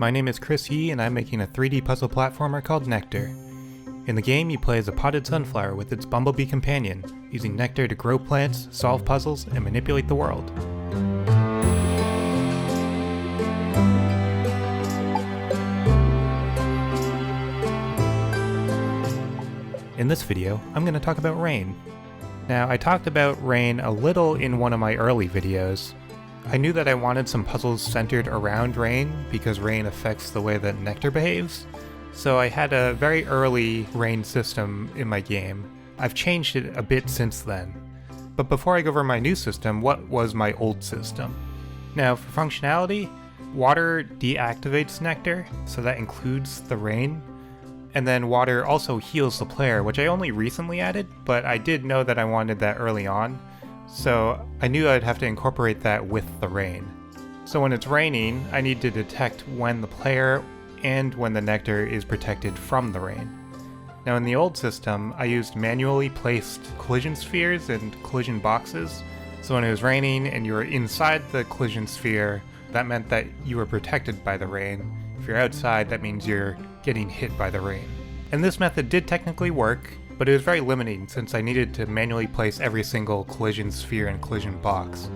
My name is Chris Yee and I'm making a 3D puzzle platformer called Nectar. In the game, you play as a potted sunflower with its bumblebee companion, using nectar to grow plants, solve puzzles, and manipulate the world. In this video, I'm going to talk about rain. Now, I talked about rain a little in one of my early videos. I knew that I wanted some puzzles centered around rain because rain affects the way that nectar behaves, so I had a very early rain system in my game. I've changed it a bit since then. But before I go over my new system, what was my old system? Now, for functionality, water deactivates nectar, so that includes the rain. And then water also heals the player, which I only recently added, but I did know that I wanted that early on, so I knew I'd have to incorporate that with the rain. So when it's raining, I need to detect when the player and when the nectar is protected from the rain. Now in the old system, I used manually placed collision spheres and collision boxes, so when it was raining and you were inside the collision sphere, that meant that you were protected by the rain. If you're outside, that means you're getting hit by the rain. And this method did technically work, but it was very limiting since I needed to manually place every single collision sphere and collision box.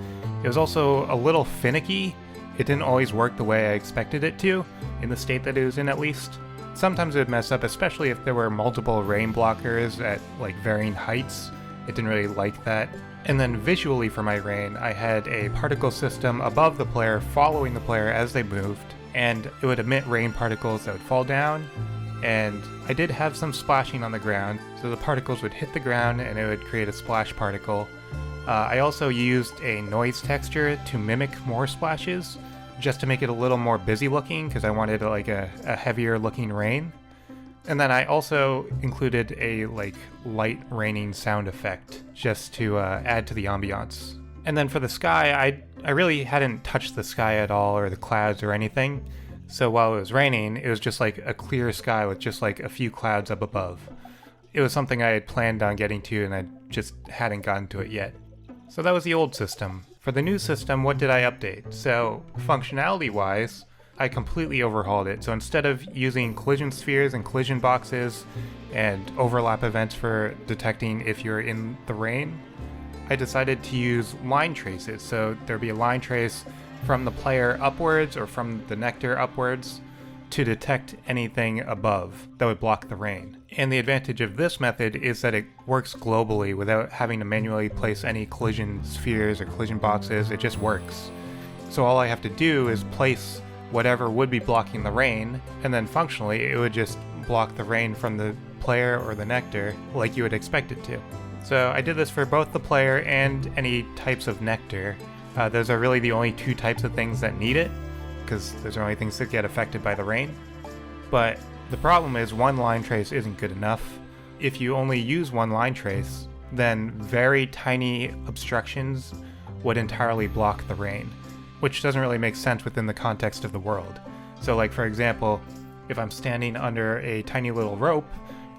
It was also a little finicky. It didn't always work the way I expected it to, in the state that it was in at least. Sometimes it would mess up, especially if there were multiple rain blockers at varying heights. It didn't really like that. And then visually for my rain, I had a particle system above the player following the player as they moved, and it would emit rain particles that would fall down, and I did have some splashing on the ground, so the particles would hit the ground and it would create a splash particle. I also used a noise texture to mimic more splashes, just to make it a little more busy looking, because I wanted a heavier looking rain. And then I also included a light raining sound effect, just to add to the ambiance. And then for the sky, I really hadn't touched the sky at all, or the clouds or anything. So while it was raining, it was just a clear sky with just a few clouds up above. It was something I had planned on getting to, and I just hadn't gotten to it yet. So that was the old system. For the new system, what did I update? So functionality-wise, I completely overhauled it. So instead of using collision spheres and collision boxes and overlap events for detecting if you're in the rain, I decided to use line traces. So there'd be a line trace from the player upwards or from the nectar upwards to detect anything above that would block the rain. And the advantage of this method is that it works globally without having to manually place any collision spheres or collision boxes. It just works. So all I have to do is place whatever would be blocking the rain, and then functionally it would just block the rain from the player or the nectar like you would expect it to. So I did this for both the player and any types of nectar. Those are really the only two types of things that need it, because those are only things that get affected by the rain. But the problem is one line trace isn't good enough. If you only use one line trace, then very tiny obstructions would entirely block the rain, which doesn't really make sense within the context of the world. So for example, if I'm standing under a tiny little rope,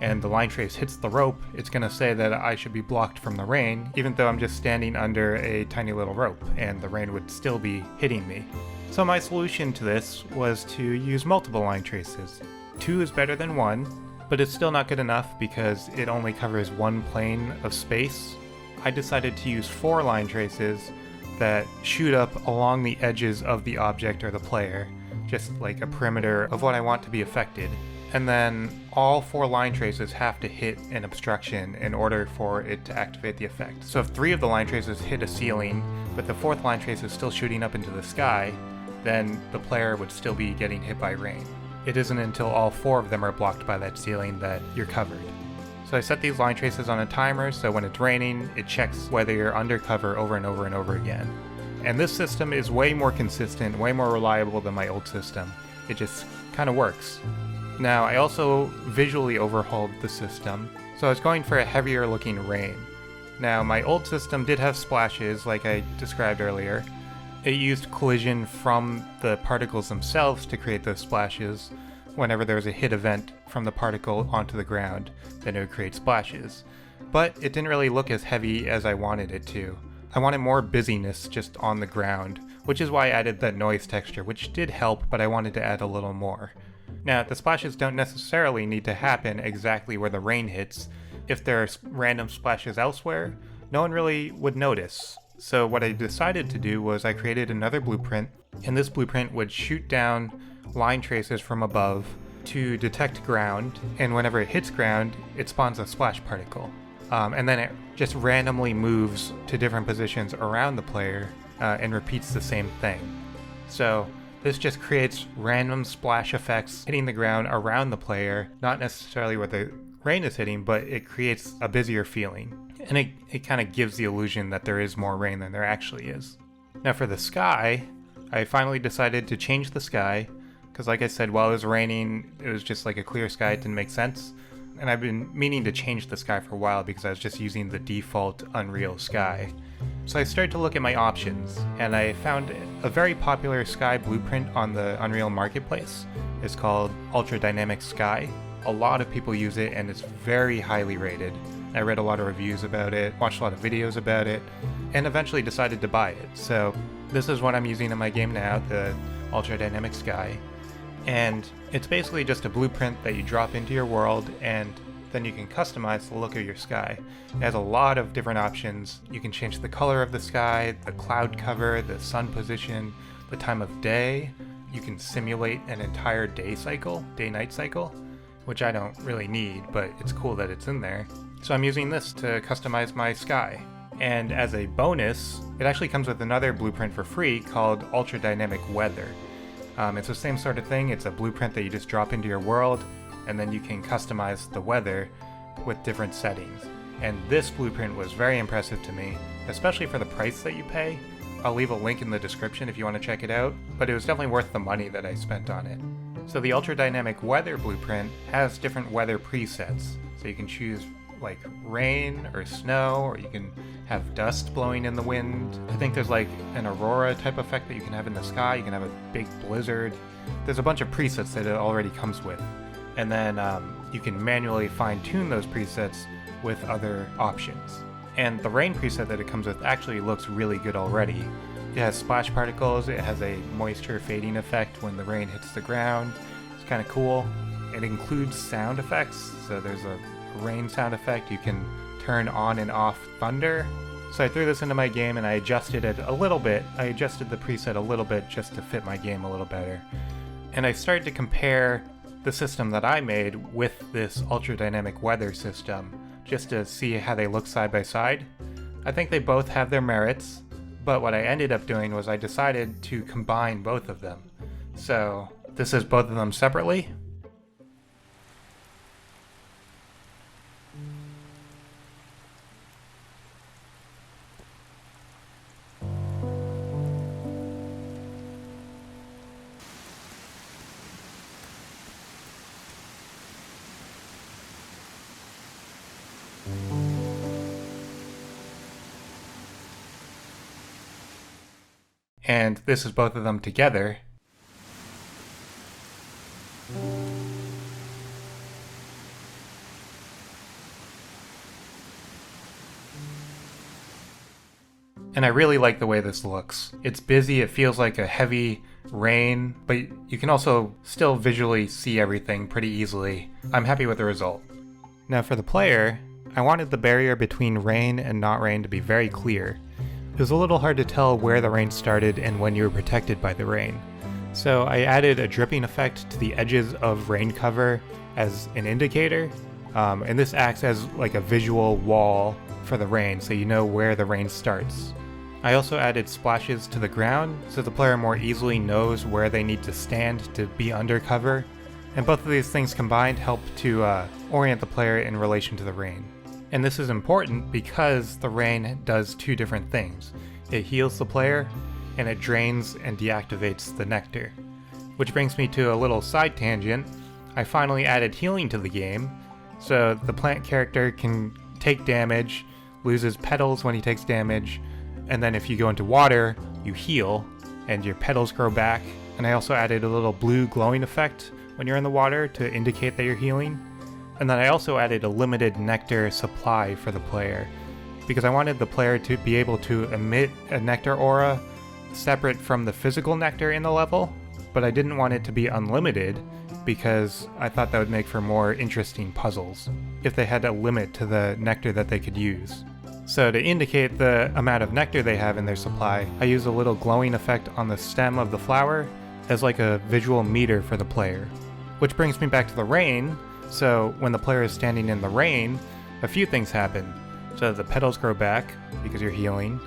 and the line trace hits the rope, it's going to say that I should be blocked from the rain, even though I'm just standing under a tiny little rope, and the rain would still be hitting me. So my solution to this was to use multiple line traces. 2 is better than 1, but it's still not good enough because it only covers one plane of space. I decided to use 4 line traces that shoot up along the edges of the object or the player, just like a perimeter of what I want to be affected. And then all 4 line traces have to hit an obstruction in order for it to activate the effect. So if 3 of the line traces hit a ceiling, but the 4th line trace is still shooting up into the sky, then the player would still be getting hit by rain. It isn't until all 4 of them are blocked by that ceiling that you're covered. So I set these line traces on a timer, so when it's raining, it checks whether you're under cover over and over and over again. And this system is way more consistent, way more reliable than my old system. It just kind of works. Now, I also visually overhauled the system, so I was going for a heavier looking rain. Now, my old system did have splashes, like I described earlier. It used collision from the particles themselves to create those splashes. Whenever there was a hit event from the particle onto the ground, then it would create splashes. But it didn't really look as heavy as I wanted it to. I wanted more busyness just on the ground, which is why I added the noise texture, which did help, but I wanted to add a little more. Now, the splashes don't necessarily need to happen exactly where the rain hits. If there are random splashes elsewhere, no one really would notice. So what I decided to do was I created another blueprint, and this blueprint would shoot down line traces from above to detect ground, and whenever it hits ground, it spawns a splash particle. And then it just randomly moves to different positions around the player and repeats the same thing. So this just creates random splash effects hitting the ground around the player, not necessarily where the rain is hitting, but it creates a busier feeling. And it kind of gives the illusion that there is more rain than there actually is. Now for the sky, I finally decided to change the sky, because like I said, while it was raining, it was just like a clear sky, it didn't make sense. And I've been meaning to change the sky for a while because I was just using the default Unreal sky. So I started to look at my options, and I found a very popular sky blueprint on the Unreal Marketplace. It's called Ultra Dynamic Sky. A lot of people use it, and it's very highly rated. I read a lot of reviews about it, watched a lot of videos about it, and eventually decided to buy it. So this is what I'm using in my game now, the Ultra Dynamic Sky. And it's basically just a blueprint that you drop into your world, and then you can customize the look of your sky. It has a lot of different options. You can change the color of the sky, the cloud cover, the sun position, the time of day. You can simulate an entire day cycle, day-night cycle, which I don't really need, but it's cool that it's in there. So I'm using this to customize my sky. And as a bonus, it actually comes with another blueprint for free called Ultra Dynamic Weather. It's the same sort of thing. It's a blueprint that you just drop into your world, and then you can customize the weather with different settings. And this blueprint was very impressive to me, especially for the price that you pay. I'll leave a link in the description if you want to check it out, but it was definitely worth the money that I spent on it. So the Ultra Dynamic Weather blueprint has different weather presets, so you can choose like rain or snow, or you can have dust blowing in the wind. I think there's like an aurora type effect that you can have in the sky. You can have a big blizzard. There's a bunch of presets that it already comes with, and then you can manually fine-tune those presets with other options. And the rain preset that it comes with actually looks really good already. It has splash particles, it has a moisture fading effect when the rain hits the ground. It's kind of cool. It includes sound effects, so there's a rain sound effect. You can turn on and off thunder. So I threw this into my game and I adjusted it a little bit. I adjusted the preset a little bit just to fit my game a little better. And I started to compare the system that I made with this Ultra Dynamic Weather system, just to see how they look side by side. I think they both have their merits, but what I ended up doing was I decided to combine both of them. So this is both of them separately. And this is both of them together. And I really like the way this looks. It's busy, it feels like a heavy rain, but you can also still visually see everything pretty easily. I'm happy with the result. Now for the player, I wanted the barrier between rain and not rain to be very clear. It was a little hard to tell where the rain started and when you were protected by the rain. So I added a dripping effect to the edges of rain cover as an indicator, and this acts as like a visual wall for the rain so you know where the rain starts. I also added splashes to the ground so the player more easily knows where they need to stand to be under cover, and both of these things combined help to orient the player in relation to the rain. And this is important because the rain does two different things. It heals the player, and it drains and deactivates the Nectar. Which brings me to a little side tangent. I finally added healing to the game, so the plant character can take damage, loses petals when he takes damage, and then if you go into water, you heal, and your petals grow back. And I also added a little blue glowing effect when you're in the water to indicate that you're healing. And then I also added a limited nectar supply for the player, because I wanted the player to be able to emit a nectar aura separate from the physical nectar in the level, but I didn't want it to be unlimited because I thought that would make for more interesting puzzles if they had a limit to the nectar that they could use. So to indicate the amount of nectar they have in their supply, I use a little glowing effect on the stem of the flower as like a visual meter for the player. Which brings me back to the rain. So when the player is standing in the rain, a few things happen. So the petals grow back because you're healing.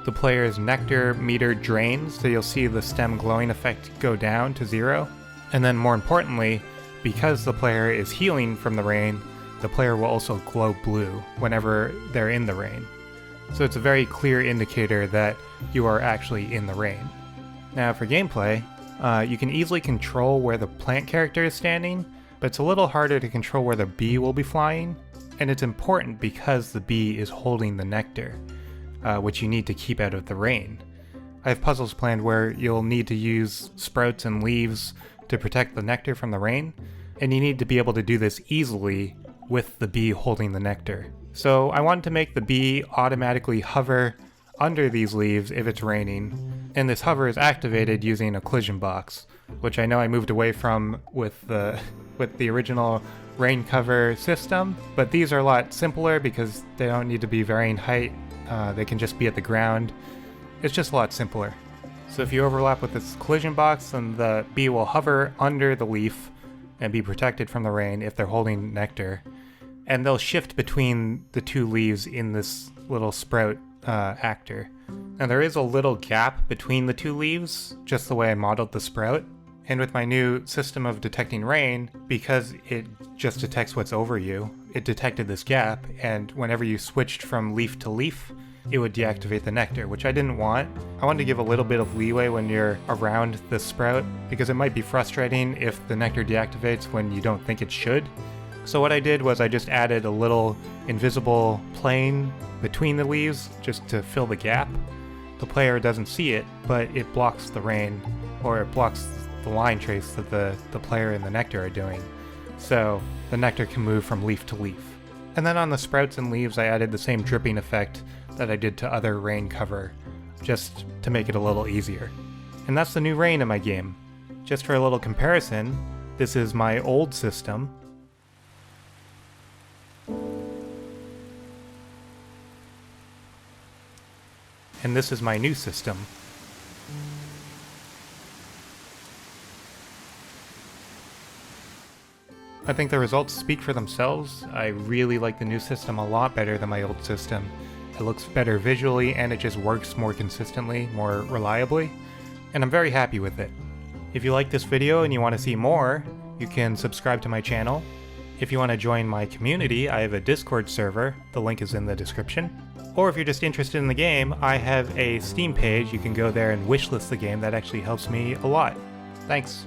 The player's nectar meter drains, so you'll see the stem glowing effect go down to 0. And then more importantly, because the player is healing from the rain, the player will also glow blue whenever they're in the rain. So it's a very clear indicator that you are actually in the rain. Now for gameplay, you can easily control where the plant character is standing, but it's a little harder to control where the bee will be flying, and it's important because the bee is holding the nectar, which you need to keep out of the rain. I have puzzles planned where you'll need to use sprouts and leaves to protect the nectar from the rain, and you need to be able to do this easily with the bee holding the nectar. So I wanted to make the bee automatically hover under these leaves if it's raining, and this hover is activated using a collision box, which I know I moved away from with the original rain cover system, but these are a lot simpler because they don't need to be varying height, they can just be at the ground. It's just a lot simpler. So if you overlap with this collision box, then the bee will hover under the leaf and be protected from the rain if they're holding nectar, and they'll shift between the two leaves in this little sprout actor. Now there is a little gap between the two leaves, just the way I modeled the sprout, and with my new system of detecting rain, because it just detects what's over you, it detected this gap, and whenever you switched from leaf to leaf, it would deactivate the nectar, which I didn't want. I wanted to give a little bit of leeway when you're around the sprout, because it might be frustrating if the nectar deactivates when you don't think it should. So what I did was I just added a little invisible plane between the leaves just to fill the gap. The player doesn't see it, but it blocks the rain, or it blocks the line trace that the player and the nectar are doing. So the nectar can move from leaf to leaf. And then on the sprouts and leaves I added the same dripping effect that I did to other rain cover, just to make it a little easier. And that's the new rain in my game. Just for a little comparison, this is my old system. And this is my new system. I think the results speak for themselves. I really like the new system a lot better than my old system. It looks better visually and it just works more consistently, more reliably, and I'm very happy with it. If you like this video and you want to see more, you can subscribe to my channel. If you want to join my community, I have a Discord server, the link is in the description. Or if you're just interested in the game, I have a Steam page, you can go there and wishlist the game, that actually helps me a lot. Thanks!